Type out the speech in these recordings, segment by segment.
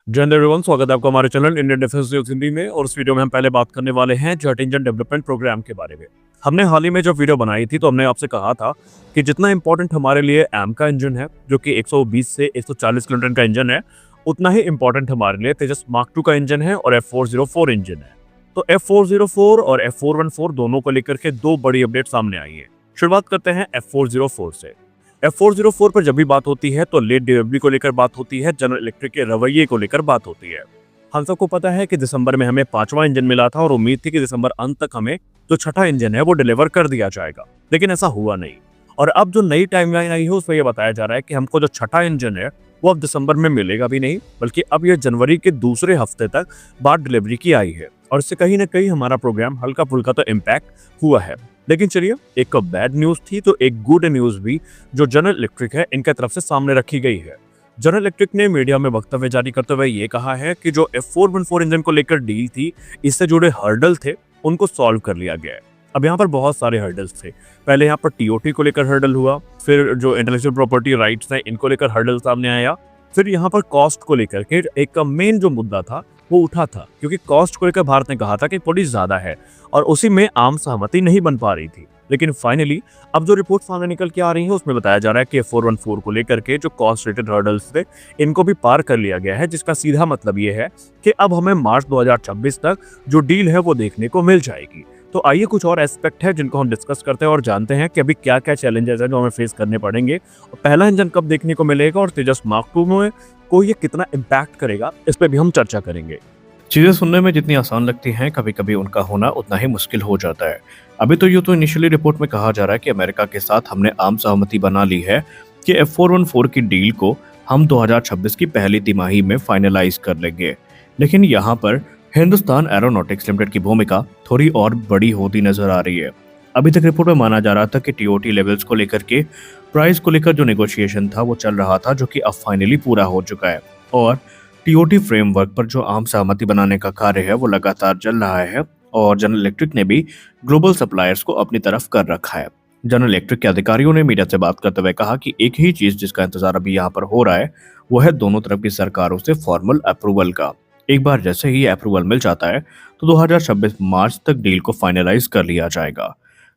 जय हिंद एवरीवन, स्वागत है आपका हमारे channel Indian defence news Hindi में। और इस वीडियो में हम पहले बात करने वाले हैं जेट इंजन डेवलपमेंट प्रोग्राम के बारे में। हमने हाल ही में जो वीडियो बनाई थी तो हमने आपसे कहा था कि जितना इंपॉर्टेंट हमारे लिए एम का इंजन है, जो कि 120 से 140 किलोमीटर का इंजन है, उतना ही इंपॉर्टेंट हमारे लिए तेजस मार्क 2 का इंजन है और F404 इंजन है। तो F404 और F414 दोनों को लेकर के दो बड़ी अपडेट सामने आई है। शुरुआत करते हैं F404 से। F404 पर जब भी बात होती है तो लेट डिलीवरी को लेकर बात होती है, जनरल इलेक्ट्रिक के रवैये को लेकर बात होती है। हम सबको पता है कि दिसंबर में हमें 5वां इंजन मिला था और उम्मीद थी कि दिसंबर अंत तक हमें जो छठा इंजन है वो डिलीवर कर दिया जाएगा, लेकिन ऐसा हुआ नहीं। और अब जो नई टाइमलाइन आई है उसमें यह बताया जा रहा है कि हमको जो छठा इंजन है वो अब दिसंबर में मिलेगा भी नहीं, बल्कि अब यह जनवरी के दूसरे हफ्ते तक बाद डिलीवरी की आई है। और इससे कहीं ना कहीं हमारा प्रोग्राम हल्का फुल्का तो इम्पैक्ट हुआ है। लेकिन चलिए, एक बैड न्यूज थी तो एक गुड न्यूज भी जो जनरल इलेक्ट्रिक है इनके तरफ से सामने रखी गई है। जनरल इलेक्ट्रिक ने मीडिया में वक्तव्य जारी करते हुए ये कहा है कि जो F414 इंजन को लेकर डील थी, इससे जुड़े हर्डल थे, उनको सॉल्व कर लिया गया है। अब यहाँ पर बहुत सारे हर्डल्स थे। पहले यहाँ पर टीओटी को लेकर हर्डल हुआ, फिर जो इंटेलेक्चुअल प्रॉपर्टी राइट्स हैं इनको लेकर हर्डल सामने आया, फिर यहाँ पर कॉस्ट को लेकर के एक मेन जो मुद्दा था वो उठा था, क्योंकि कॉस्ट को लेकर भारत ने कहा था कि थोड़ी ज्यादा है और उसी में आम सहमति नहीं बन पा रही थी। लेकिन फाइनली अब जो रिपोर्ट सामने निकल के आ रही है उसमें बताया जा रहा है कि F414 को लेकर के जो कॉस्ट रेटेड हर्डल्स थे इनको भी पार कर लिया गया है, जिसका सीधा मतलब ये है कि अब हमें मार्च 2026 तक जो डील है वो देखने को मिल जाएगी। तो आइए कुछ और एस्पेक्ट है जिनको हम डिस्कस करते हैं और जानते हैं कि अभी क्या क्या चैलेंजेस हैं जो हमें फेस करने पड़ेंगे, और पहला इंजन कब देखने को मिलेगा और तेजस मार्क 2 में को ये कितना इम्पैक्ट करेगा, इस पर भी हम चर्चा करेंगे। चीजें सुनने में जितनी आसान लगती हैं, कभी कभी उनका होना उतना ही मुश्किल हो जाता है। अभी तो यूं तो इनिशियली रिपोर्ट में कहा जा रहा है कि अमेरिका के साथ हमने आम सहमति बना ली है कि F414 की डील को हम 2026 की पहली तिमाही में फाइनलाइज कर लेंगे। लेकिन यहाँ पर हिंदुस्तान एरोनॉटिक्स लिमिटेड की भूमिका थोड़ी और बड़ी होती नजर आ रही है। अभी तक रिपोर्ट में माना जा रहा था कि टीओटी लेवल्स को लेकर के प्राइस को लेकर जो नेगोशिएशन था वो चल रहा था, जो कि अब फाइनली पूरा हो चुका है। और टीओटी फ्रेमवर्क पर जो आम सहमति बनाने का कार्य है वो लगातार चल रहा है और जनरल इलेक्ट्रिक ने भी ग्लोबल सप्लायर्स को अपनी तरफ कर रखा है। जनरल इलेक्ट्रिक के अधिकारियों ने मीडिया से बात करते हुए कहा कि एक ही चीज जिसका इंतजार अभी यहाँ पर हो रहा है वो है दोनों तरफ की सरकारों से फॉर्मल अप्रूवल का। एक बार जैसे ही अप्रूवल मिल जाता है तो 2026 मार्च तक डील को फाइनलाइज कर लिया जाएगा।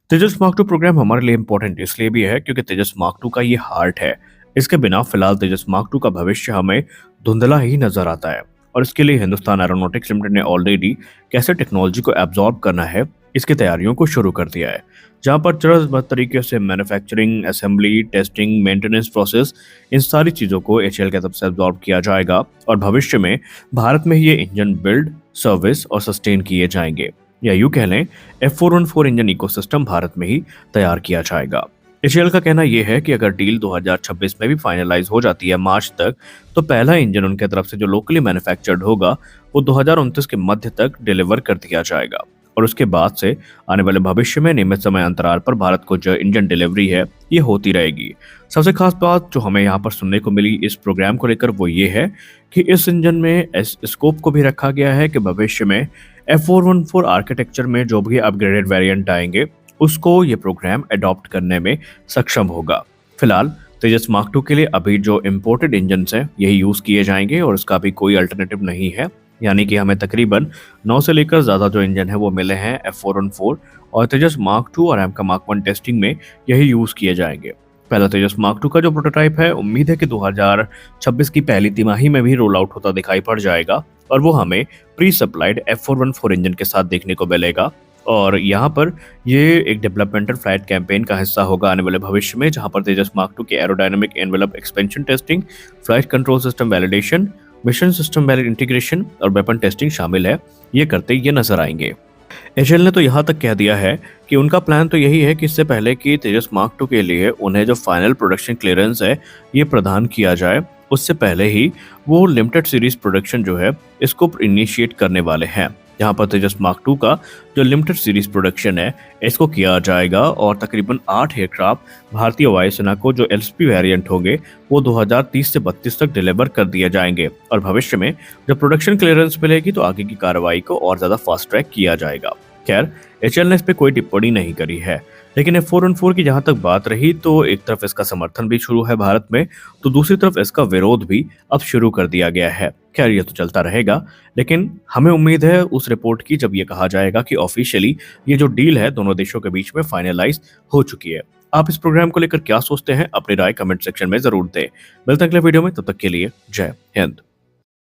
तेजस मार्क 2 प्रोग्राम हमारे लिए इंपॉर्टेंट इसलिए भी है क्योंकि तेजस मार्क 2 का ये हार्ट है। इसके बिना फिलहाल तेजस मार्क 2 का भविष्य हमें धुंधला ही नजर आता है और इसके लिए हिंदुस्तान एरोनॉटिक्स लिमिटेड ने ऑलरेडी कैसे टेक्नोलॉजी को एब्जॉर्ब करना है इसकी तैयारियों को शुरू कर दिया है, जहां पर चरणबद्ध तरीके से manufacturing, assembly, testing, maintenance process, इन सारी चीजों को एचएएल की तरफ से एब्जॉर्ब किया जाएगा और भविष्य में भारत में ही ये इंजन बिल्ड, सर्विस और सस्टेन किए जाएंगे, या यूं कह लें F414 इंजन इकोसिस्टम भारत में ही तैयार किया जाएगा। एचएएल का कहना यह है कि अगर डील 2026 में भी फाइनलाइज हो जाती है मार्च तक, तो पहला इंजन उनके तरफ से जो लोकली मैन्युफैक्चर्ड होगा वो 2029 के मध्य तक डिलीवर कर दिया जाएगा और उसके बाद से आने वाले भविष्य में नियमित समय अंतराल पर भारत को जो इंजन डिलीवरी है ये होती रहेगी। सबसे खास बात जो हमें यहाँ पर सुनने को मिली इस प्रोग्राम को लेकर वो ये है कि इस इंजन में इस स्कोप को भी रखा गया है कि भविष्य में F414 आर्किटेक्चर में जो भी अपग्रेडेड वेरिएंट आएंगे उसको ये प्रोग्राम अडॉप्ट करने में सक्षम होगा। फिलहाल तेजस मार्क 2 के लिए अभी जो इम्पोर्टेड इंजन हैं यही यूज किए जाएंगे और इसका भी कोई अल्टरनेटिव नहीं है, यानी कि हमें तकरीबन 9 से लेकर ज्यादा जो इंजन है वो मिले हैं F414 और तेजस मार्क 2 और एमका मार्क 1 टेस्टिंग में यही यूज किए जाएंगे। पहला तेजस मार्क 2 का जो प्रोटोटाइप है उम्मीद है कि 2026 की पहली तिमाही में भी रोल आउट होता दिखाई पड़ जाएगा और वो हमें प्री सप्लाइड F414 इंजन के साथ देखने को मिलेगा। और यहाँ पर ये एक डेवलपमेंटल फ्लाइट कैंपेन का हिस्सा होगा आने वाले भविष्य में, जहाँ पर तेजस मार्क 2 के aerodynamic envelope expansion testing, flight control system validation, mission system valid integration और वेपन टेस्टिंग शामिल है। ये करते ये नजर आएंगे। एचएएल ने तो यहाँ तक कह दिया है कि उनका प्लान तो यही है कि इससे पहले कि तेजस मार्क 2 के लिए उन्हें जो फाइनल प्रोडक्शन क्लियरेंस है ये प्रदान किया जाए, उससे पहले ही वो लिमिटेड सीरीज प्रोडक्शन जो है इसको इनिशिएट करने वाले हैं। यहाँ पर तेजस मार्क 2 का जो लिमिटेड सीरीज प्रोडक्शन है इसको किया जाएगा और तकरीबन 8 एयरक्राफ्ट भारतीय वायुसेना को जो एलएसपी वेरिएंट होंगे वो 2030 से 32 तक डिलीवर कर दिए जाएंगे और भविष्य में जब प्रोडक्शन क्लियरेंस मिलेगी तो आगे की कार्रवाई को और ज्यादा फास्ट ट्रैक किया जाएगा। खैर, एचएएल ने इस पे कोई टिप्पणी नहीं करी है। लेकिन F414 की जहां तक बात रही तो एक तरफ इसका समर्थन भी शुरू है भारत में, तो दूसरी तरफ इसका विरोध भी अब शुरू कर दिया गया है। खैर ये तो चलता रहेगा, लेकिन हमें उम्मीद है उस रिपोर्ट की जब ये कहा जाएगा कि ऑफिशियली ये जो डील है दोनों देशों के बीच में फाइनलाइज हो चुकी है। आप इस प्रोग्राम को लेकर क्या सोचते हैं? अपनी राय कमेंट सेक्शन में जरूर दें। मिलते हैं अगले वीडियो में, तब तक के लिए जय हिंद।